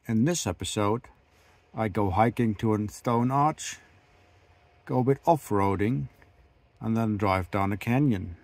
In this episode, I go hiking to a stone arch, go a bit off-roading, and then drive down a canyon.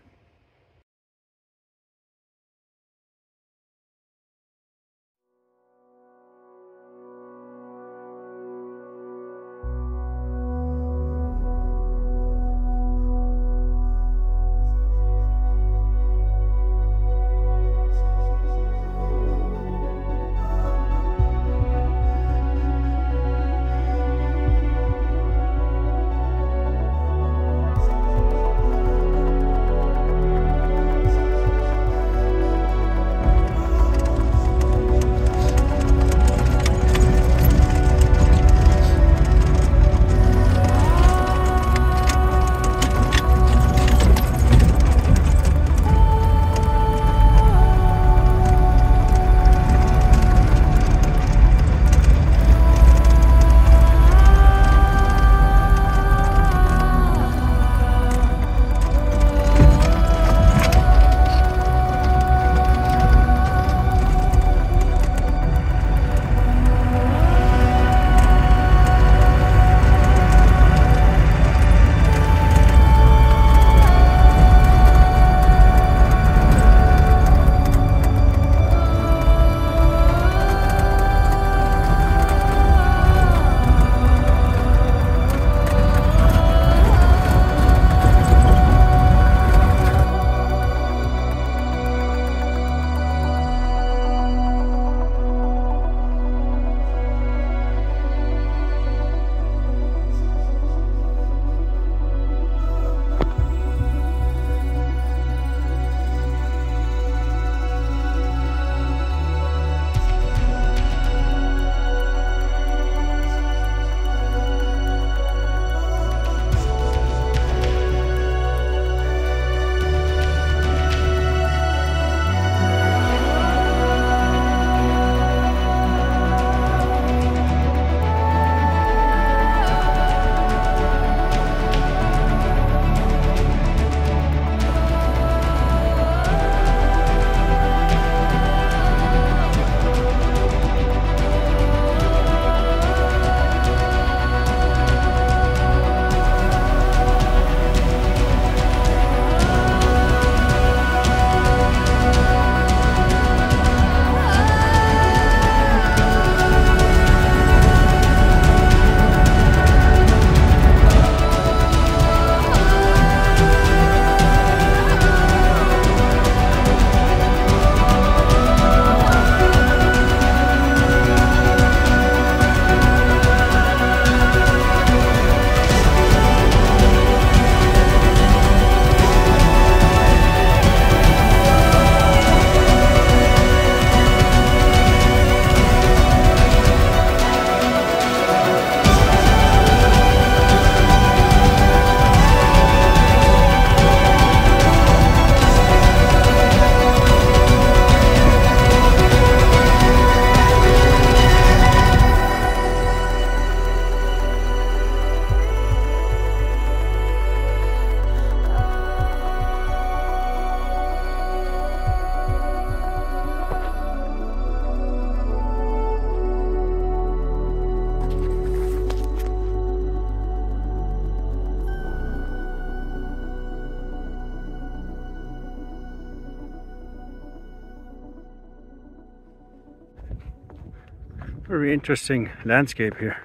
Very interesting landscape here.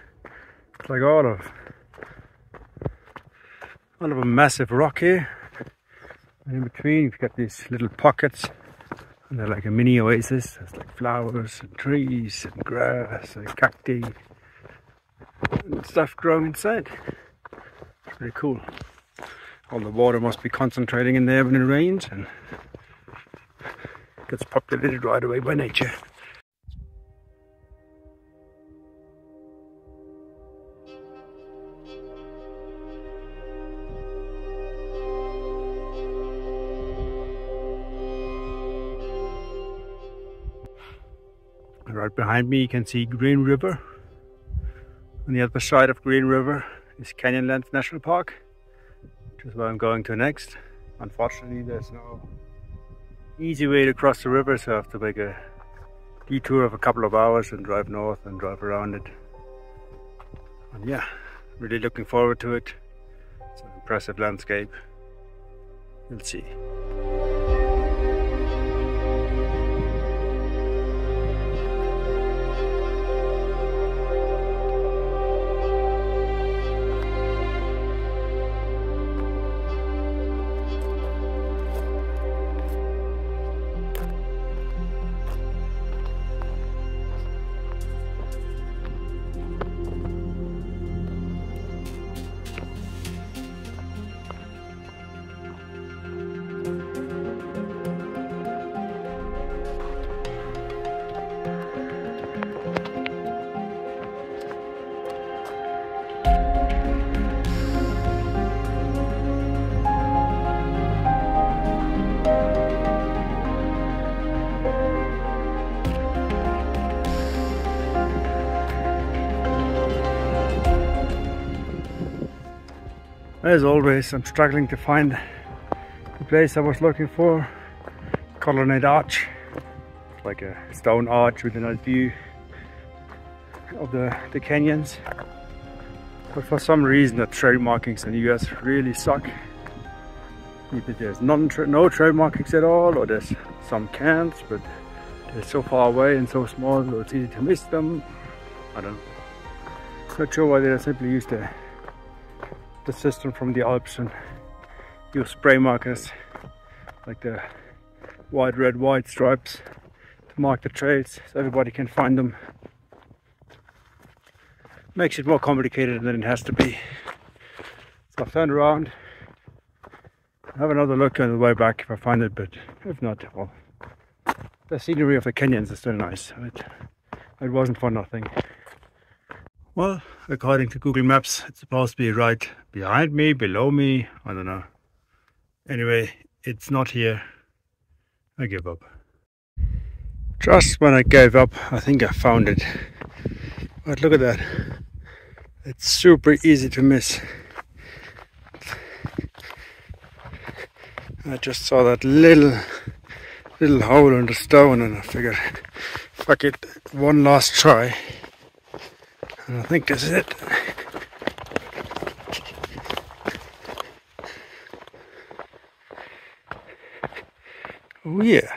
It's like all of a massive rock here, and in between you've got these little pockets, and they're like a mini oasis. There's like flowers and trees and grass and cacti and stuff growing inside. It's pretty cool. All the water must be concentrating in there when it rains, and gets populated right away by nature. Right behind me you can see Green River. On the other side of Green River is Canyonlands National Park, which is where I'm going to next. Unfortunately there's no easy way to cross the river, so I have to make a detour of a couple of hours and drive north and drive around it. And yeah, really looking forward to it. It's an impressive landscape. You'll see. As always, I'm struggling to find the place I was looking for. Collonade Arch. It's like a stone arch with a nice view of the canyons. But for some reason the trail markings in the US really suck. Either there's no trail markings at all, or there's some cans, but they're so far away and so small so it's easy to miss them. I don't know. Not sure why they simply use the system from the Alps and use spray markers like the white, red, white stripes to mark the trails so everybody can find them. Makes it more complicated than it has to be. So I've turned around, have another look on the way back if I find it, but if not, well, the scenery of the canyons is still nice. It wasn't for nothing. Well, according to Google Maps, it's supposed to be right behind me, below me, I don't know. Anyway, it's not here. I give up. Just when I gave up, I think I found it. But look at that. It's super easy to miss. I just saw that little hole in the stone and I figured, fuck it, one last try. And I think this is it. Oh yeah.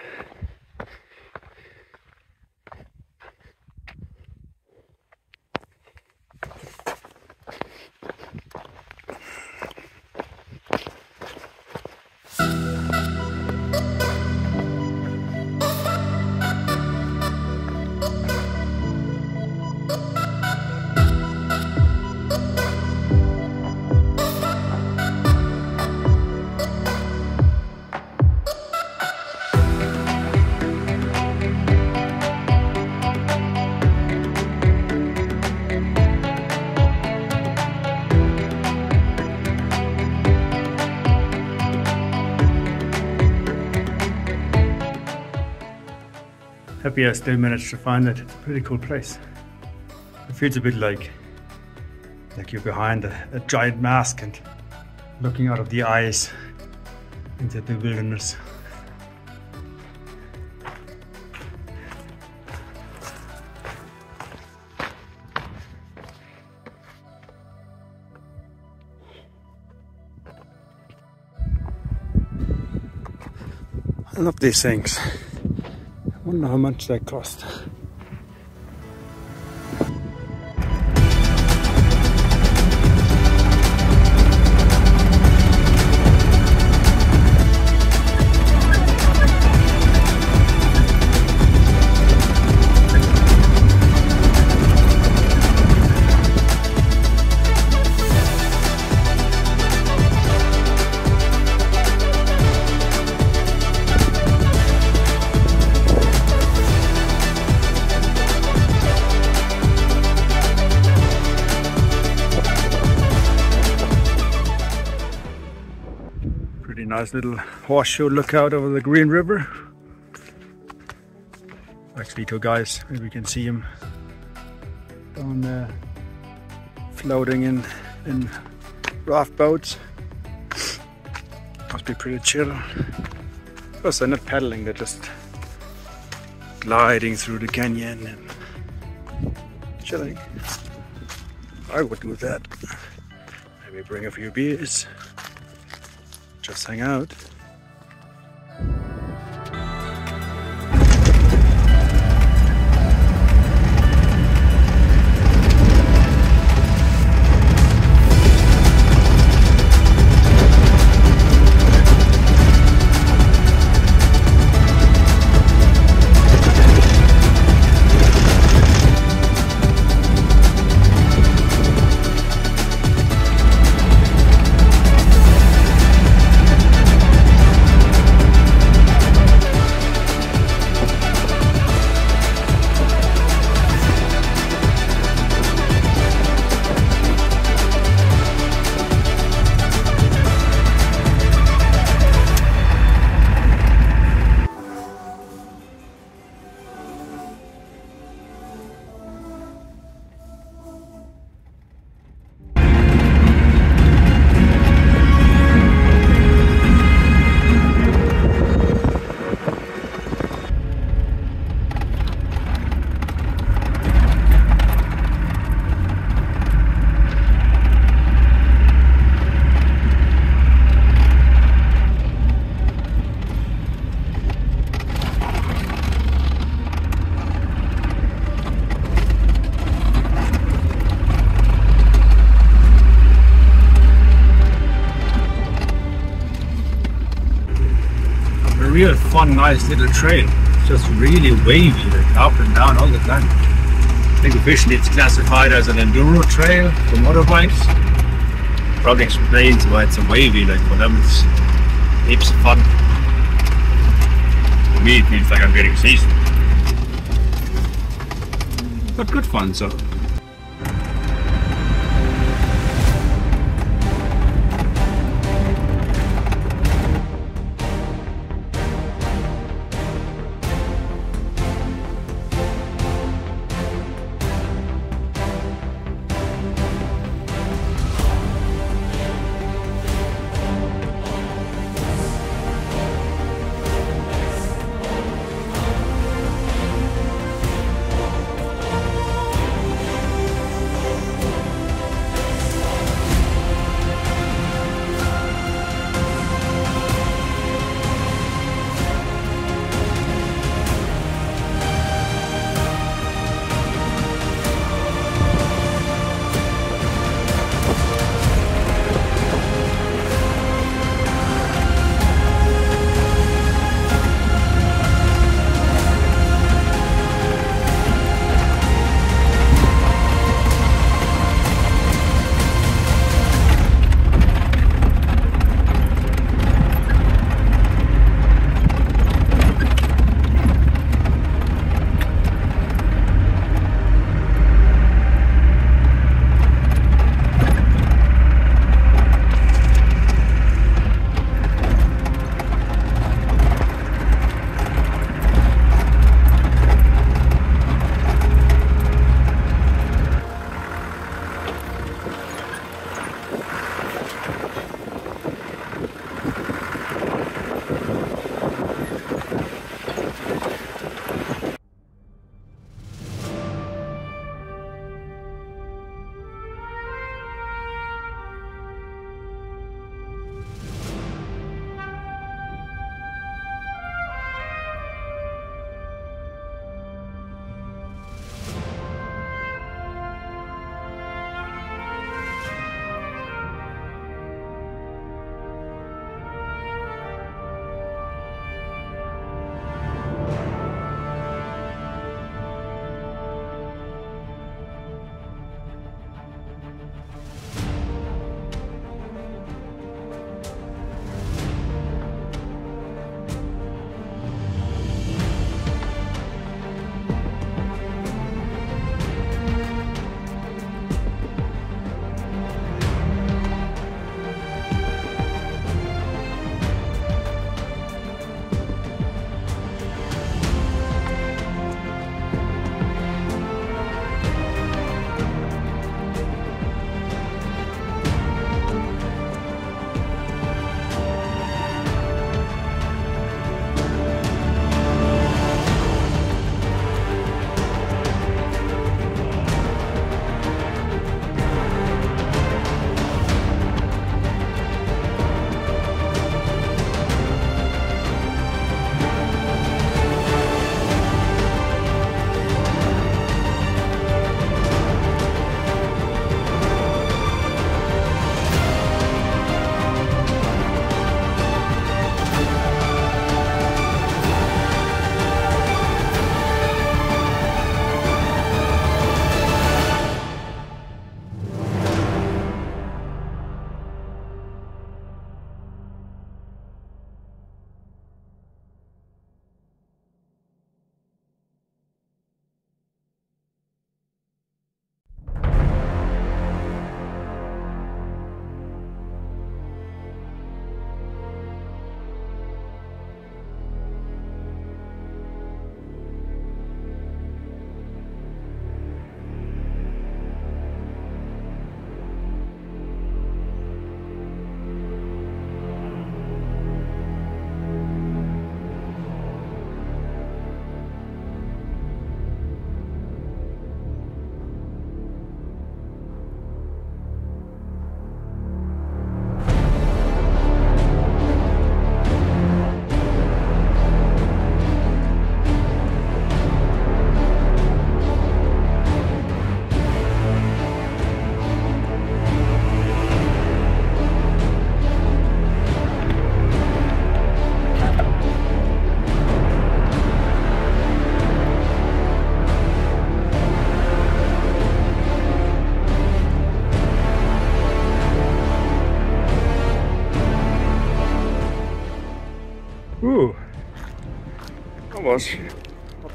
Happy I still managed to find it. It's a pretty cool place. It feels a bit like you're behind a giant mask and looking out of the eyes into the wilderness. I love these things. I wonder how much they cost. Nice little horseshoe lookout over the Green River. Actually, two guys, maybe we can see them down there floating in raft boats. Must be pretty chill. Plus they're not paddling, they're just gliding through the canyon and chilling. I would do that. Maybe bring a few beers, just hang out. Real fun, nice little trail. It's just really wavy, like up and down all the time. I think officially it's classified as an enduro trail for motorbikes. Probably explains why it's a wavy, like for them it's heaps of fun. For me it feels like I'm getting seasick. But good fun, so.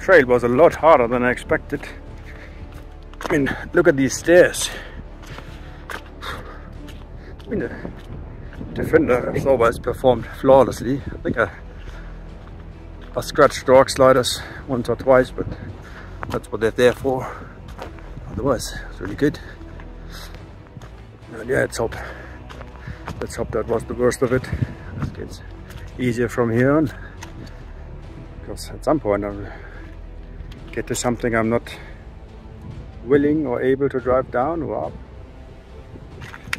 trail was a lot harder than I expected. I mean, look at these stairs. I mean, the Defender has always performed flawlessly. I think I scratched rock sliders once or twice, but that's what they're there for. Otherwise, it's really good. And yeah, let's hope that was the worst of it. It gets easier from here on, because at some point I'll get to something I'm not willing or able to drive down. Wow,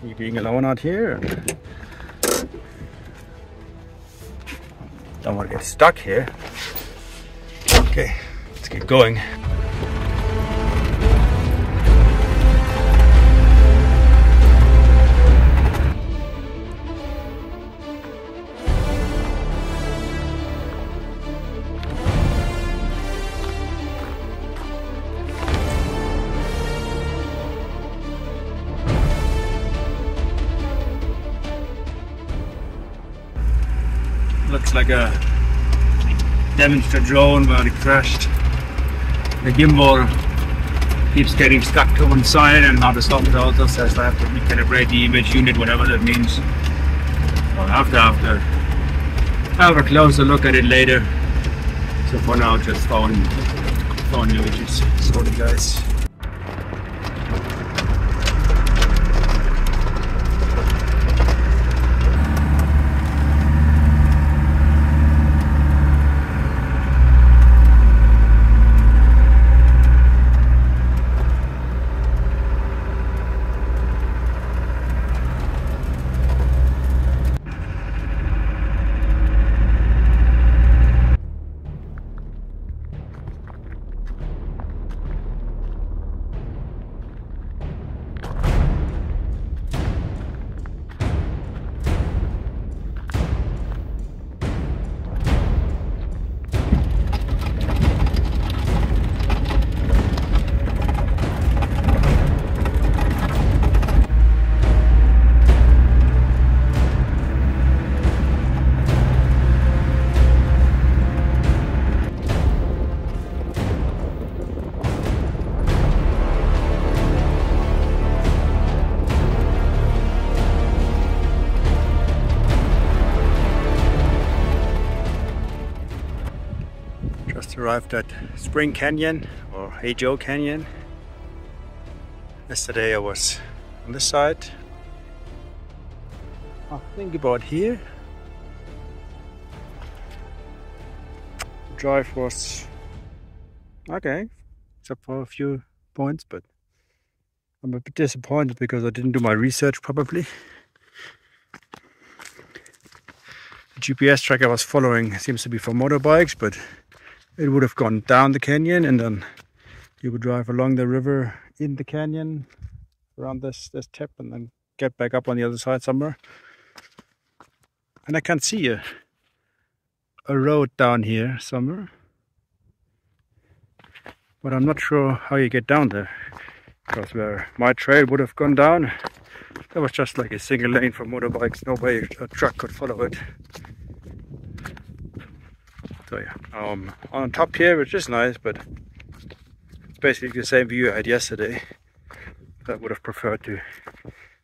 me being alone out here, don't want to get stuck here. Okay, let's get going. Looks like a damaged drone where it crashed. The gimbal keeps getting stuck to one side, and now the software also says I have to recalibrate the image unit, whatever that means. Well, after have a closer look at it later. So for now, just phone images. Sorry guys. Arrived at Spring Canyon, or Hey Joe Canyon. Yesterday I was on this side. I think about here. The drive was okay, except for a few points, but I'm a bit disappointed because I didn't do my research properly. The GPS track I was following seems to be for motorbikes, but it would have gone down the canyon, and then you would drive along the river in the canyon around this tip, and then get back up on the other side somewhere. And I can see a road down here somewhere, but I'm not sure how you get down there, because where my trail would have gone down, there was just like a single lane for motorbikes. No way a truck could follow it. So yeah, on top here, which is nice, but it's basically the same view I had yesterday. I would have preferred to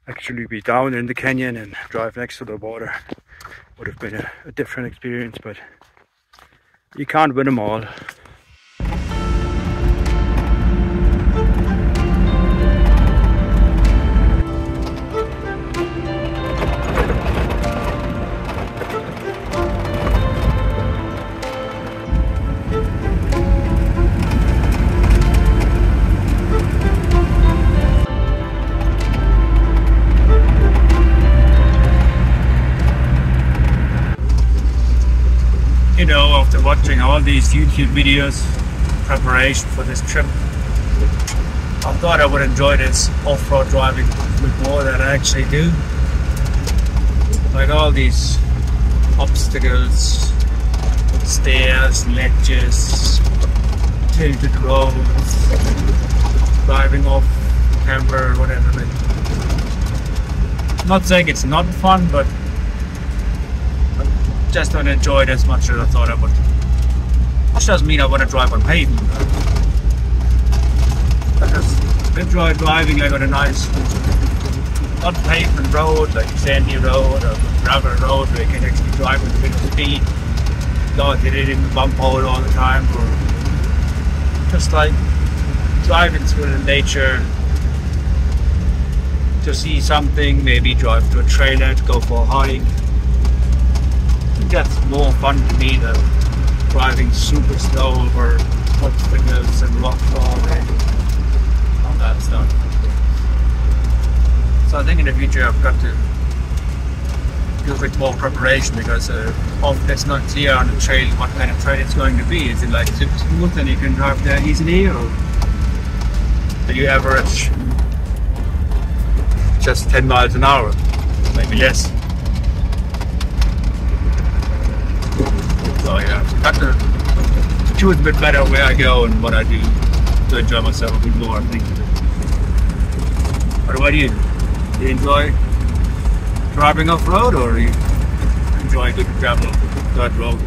actually be down in the canyon and drive next to the water. Would have been a different experience, but you can't win them all. You know, after watching all these YouTube videos in preparation for this trip, I thought I would enjoy this off-road driving a bit more than I actually do. Like all these obstacles, stairs, ledges, tilted roads, driving off camber, whatever. I'm not saying it's not fun, but just don't enjoy it as much as I thought I would. Which doesn't mean I want to drive on pavement. I just enjoy driving like on a nice, not pavement road, like sandy road or gravel road where you can actually drive with a bit of speed. Not hit it in the bump hole all the time, or just like driving through the nature to see something, maybe drive to a trailer to go for a hike. I think that's more fun to me than driving super slow over obstacles and rock falling, all that stuff. So I think in the future I've got to do a bit more preparation, because often it's not clear on the trail what kind of trail it's going to be. Is it like super smooth and you can drive there easily, or do you average just 10 miles an hour, maybe less? So yeah, got to choose a bit better where I go and what I do to enjoy myself a bit more, I think. What about you? Do you enjoy driving off-road, or do you enjoy good gravel, dirt road?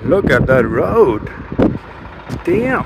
Look at that road. Damn.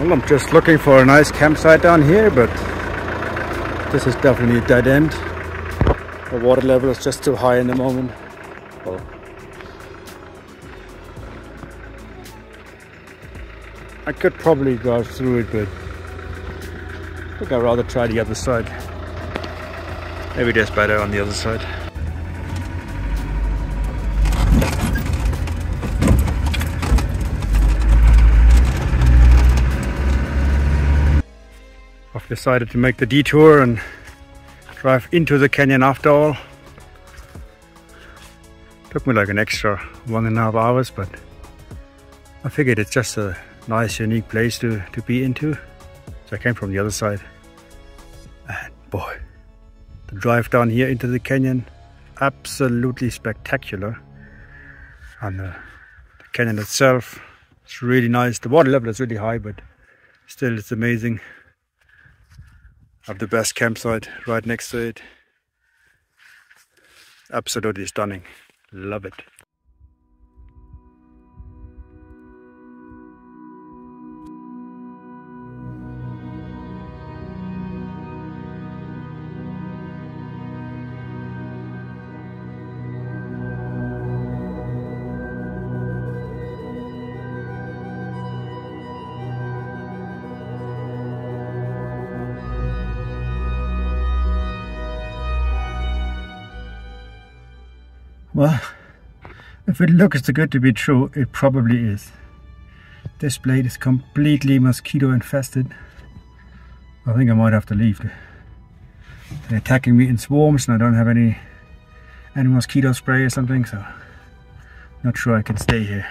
Well, I'm just looking for a nice campsite down here, but this is definitely a dead end. The water level is just too high in the moment. Well, I could probably go through it, but I think I'd rather try the other side. Maybe there's better on the other side. I've decided to make the detour and drive into the canyon after all. Took me like an extra 1.5 hours, but I figured it's just a nice, unique place to be into. So I came from the other side. And boy, the drive down here into the canyon, absolutely spectacular. And the canyon itself, it's really nice. The water level is really high, but still it's amazing. I have the best campsite right next to it. Absolutely stunning. Love it. Well, if it looks too good to be true, it probably is. This blade is completely mosquito infested. I think I might have to leave. They're attacking me in swarms and I don't have any mosquito spray or something, so not sure I can stay here.